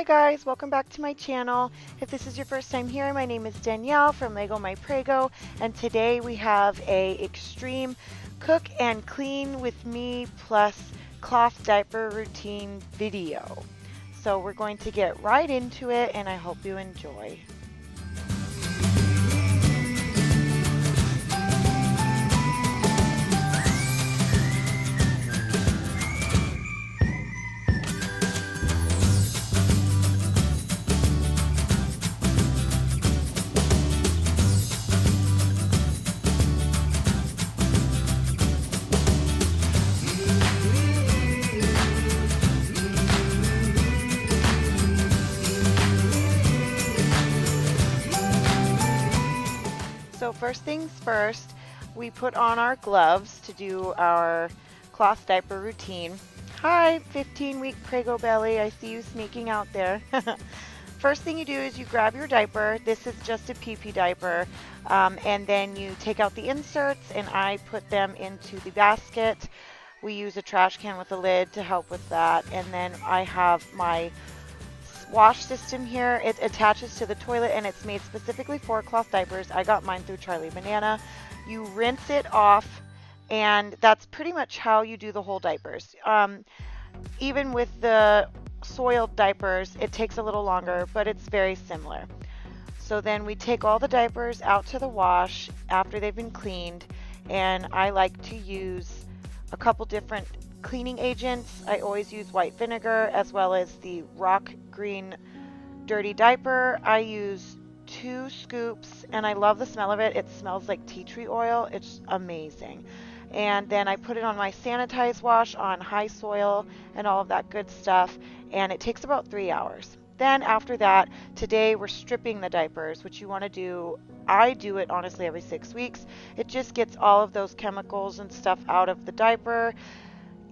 Hi guys, welcome back to my channel. If this is your first time here, my name is Danielle from LeggoMyPreggo, and today we have a extreme cook and clean with me plus cloth diaper routine video. So we're going to get right into it and I hope you enjoy. So first things first, we put on our gloves to do our cloth diaper routine. Hi, 15-week Prego belly. I see you sneaking out there. First thing you do is you grab your diaper. This is just a pee-pee diaper. And then you take out the inserts and I put them into the basket. We use a trash can with a lid to help with that. And then I have my wash system here. It attaches to the toilet and it's made specifically for cloth diapers. I got mine through Charlie Banana. You rinse it off and that's pretty much how you do the whole diapers. Even with the soiled diapers, it takes a little longer, but it's very similar. So then we take all the diapers out to the wash after they've been cleaned, and I like to use a couple different cleaning agents. I always use white vinegar as well as the rock green dirty diaper. I use 2 scoops and I love the smell of it. It smells like tea tree oil. It's amazing. And then I put it on my sanitized wash on high soil and all of that good stuff, and it takes about 3 hours. Then after that, today we're stripping the diapers, which you want to do. I do it honestly every 6 weeks. It just gets all of those chemicals and stuff out of the diaper.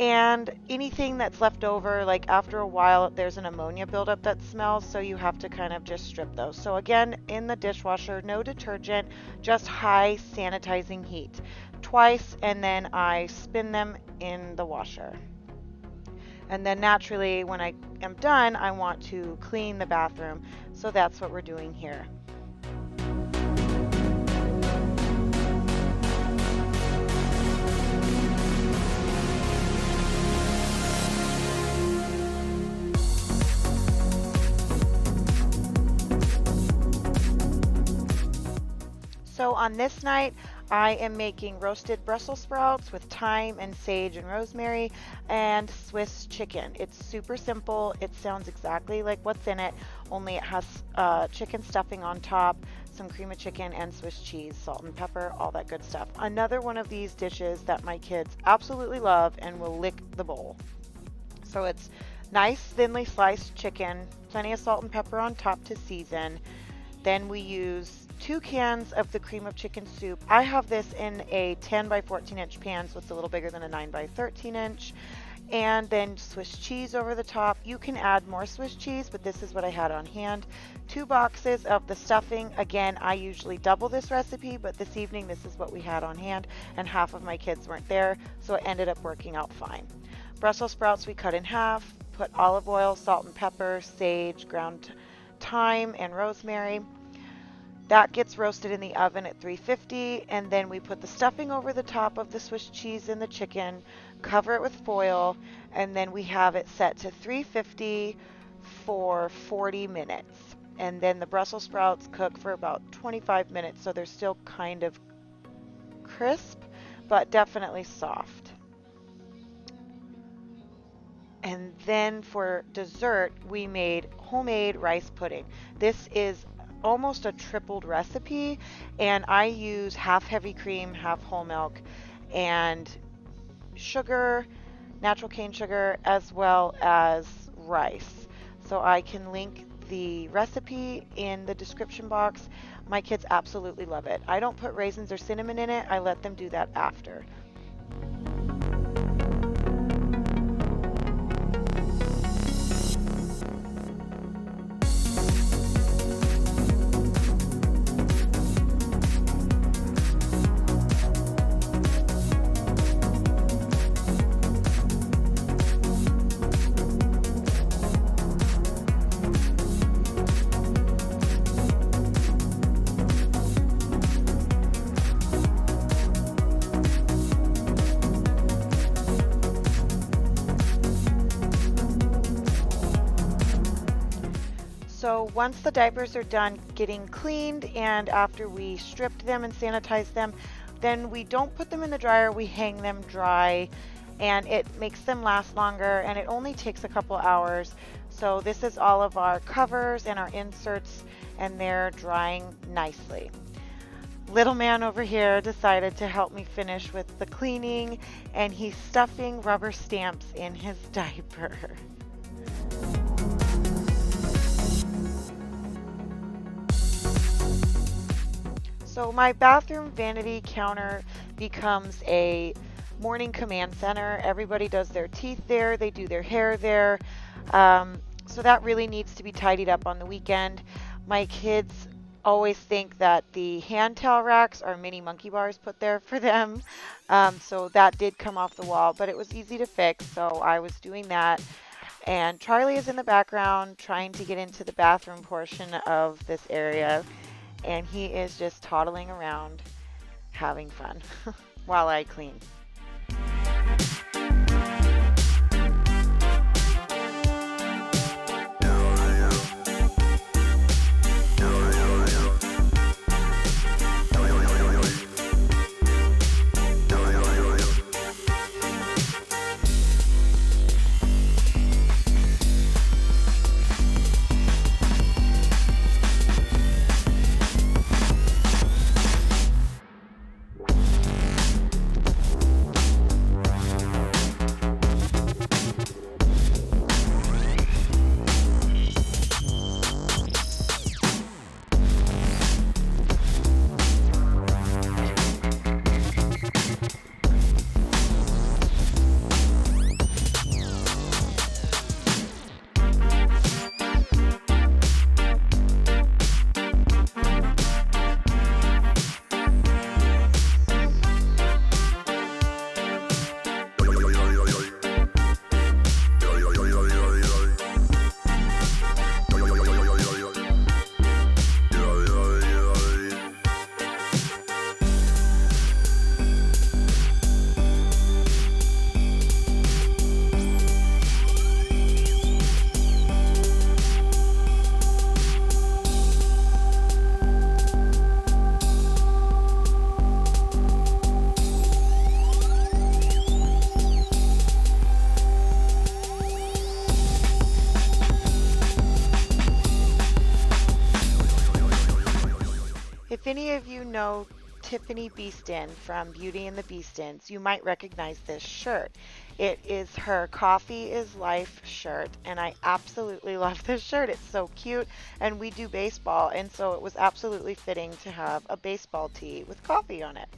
And anything that's left over, like after a while, there's an ammonia buildup that smells, so you have to kind of just strip those. So again, in the dishwasher, no detergent, just high sanitizing heat. Twice, and then I spin them in the washer. And then naturally, when I am done, I want to clean the bathroom. So that's what we're doing here. So on this night, I am making roasted Brussels sprouts with thyme and sage and rosemary and Swiss chicken. It's super simple. It sounds exactly like what's in it, only it has chicken stuffing on top, some cream of chicken and Swiss cheese, salt and pepper, all that good stuff. Another one of these dishes that my kids absolutely love and will lick the bowl. So it's nice thinly sliced chicken, plenty of salt and pepper on top to season. Then we use 2 cans of the cream of chicken soup. I have this in a 10 by 14 inch pan, so it's a little bigger than a 9 by 13 inch. And then Swiss cheese over the top. You can add more Swiss cheese, but this is what I had on hand. 2 boxes of the stuffing. Again, I usually double this recipe, but this evening this is what we had on hand, and half of my kids weren't there, so it ended up working out fine. Brussels sprouts we cut in half, put olive oil, salt and pepper, sage, ground thyme, and rosemary. That gets roasted in the oven at 350, and then we put the stuffing over the top of the Swiss cheese and the chicken, cover it with foil, and then we have it set to 350 for 40 minutes. And then the Brussels sprouts cook for about 25 minutes, so they're still kind of crisp, but definitely soft. And then for dessert, we made homemade rice pudding. This is almost a tripled recipe, and I use half heavy cream, half whole milk, and sugar, natural cane sugar, as well as rice. So I can link the recipe in the description box. My kids absolutely love it. I don't put raisins or cinnamon in it. I let them do that after. So once the diapers are done getting cleaned and after we stripped them and sanitized them, then we don't put them in the dryer, we hang them dry, and it makes them last longer, and it only takes a couple hours. So this is all of our covers and our inserts, and they're drying nicely. Little man over here decided to help me finish with the cleaning, and he's stuffing rubber stamps in his diaper. So my bathroom vanity counter becomes a morning command center. Everybody does their teeth there, they do their hair there. So that really needs to be tidied up on the weekend. My kids always think that the hand towel racks are mini monkey bars put there for them. So that did come off the wall, but it was easy to fix, so I was doing that. And Charlie is in the background trying to get into the bathroom portion of this area, and he is just toddling around having fun while I clean. If any of you know Tiffany Beeston from Beauty and the Beestons, you might recognize this shirt. It is her Coffee is Life shirt, and I absolutely love this shirt. It's so cute, and we do baseball, and so it was absolutely fitting to have a baseball tee with coffee on it.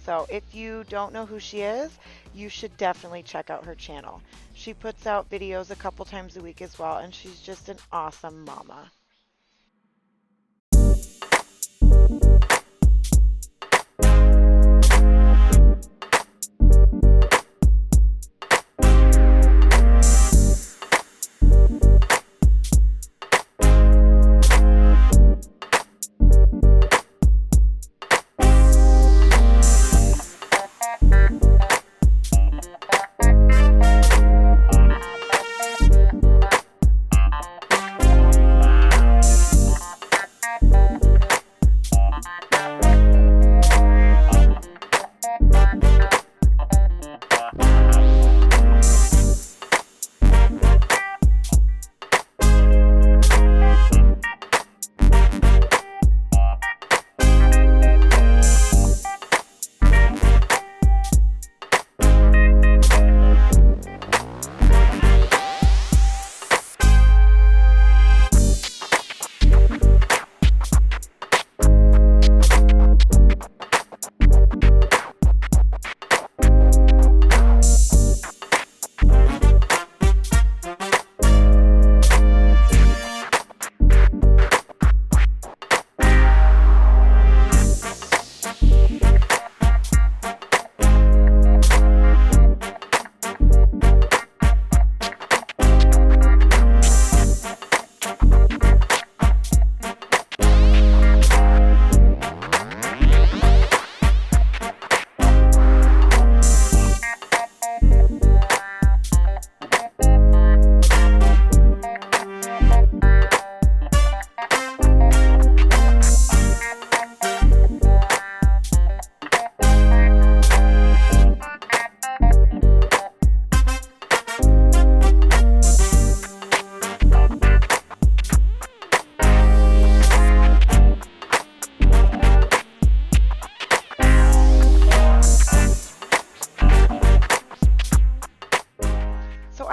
So if you don't know who she is, you should definitely check out her channel. She puts out videos a couple times a week as well, and she's just an awesome mama.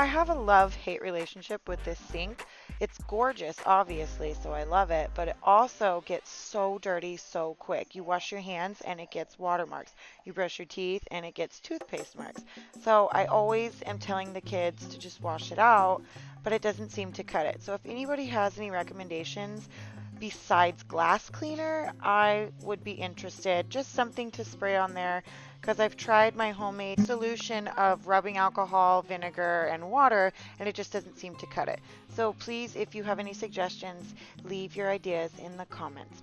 I have a love-hate relationship with this sink. It's gorgeous, obviously, so I love it, but it also gets so dirty so quick. You wash your hands and it gets water marks. You brush your teeth and it gets toothpaste marks. So I always am telling the kids to just wash it out, but it doesn't seem to cut it. So if anybody has any recommendations besides glass cleaner, I would be interested. Just something to spray on there, because I've tried my homemade solution of rubbing alcohol, vinegar, and water, and it just doesn't seem to cut it. So please, if you have any suggestions, leave your ideas in the comments.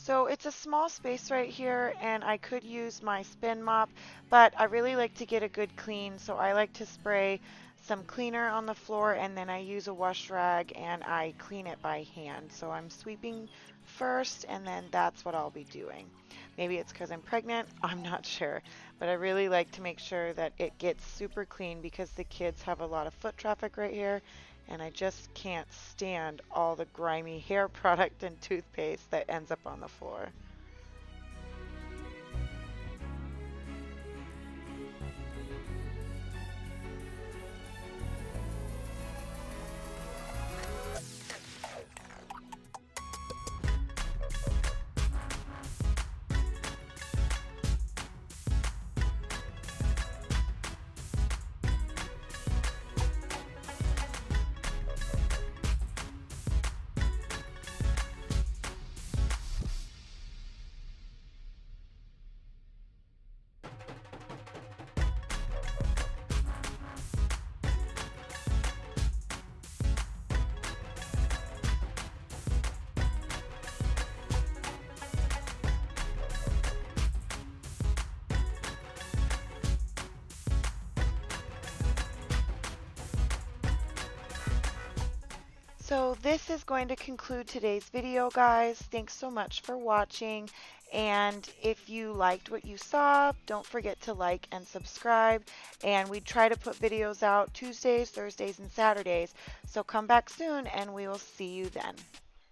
So it's a small space right here, and I could use my spin mop, but I really like to get a good clean, so I like to spray some cleaner on the floor, and then I use a wash rag and I clean it by hand. So I'm sweeping first, and then that's what I'll be doing. Maybe it's because I'm pregnant, I'm not sure, but I really like to make sure that it gets super clean because the kids have a lot of foot traffic right here, and I just can't stand all the grimy hair product and toothpaste that ends up on the floor. So this is going to conclude today's video, guys. Thanks so much for watching. And if you liked what you saw, don't forget to like and subscribe. And we try to put videos out Tuesdays, Thursdays, and Saturdays. So come back soon and we will see you then.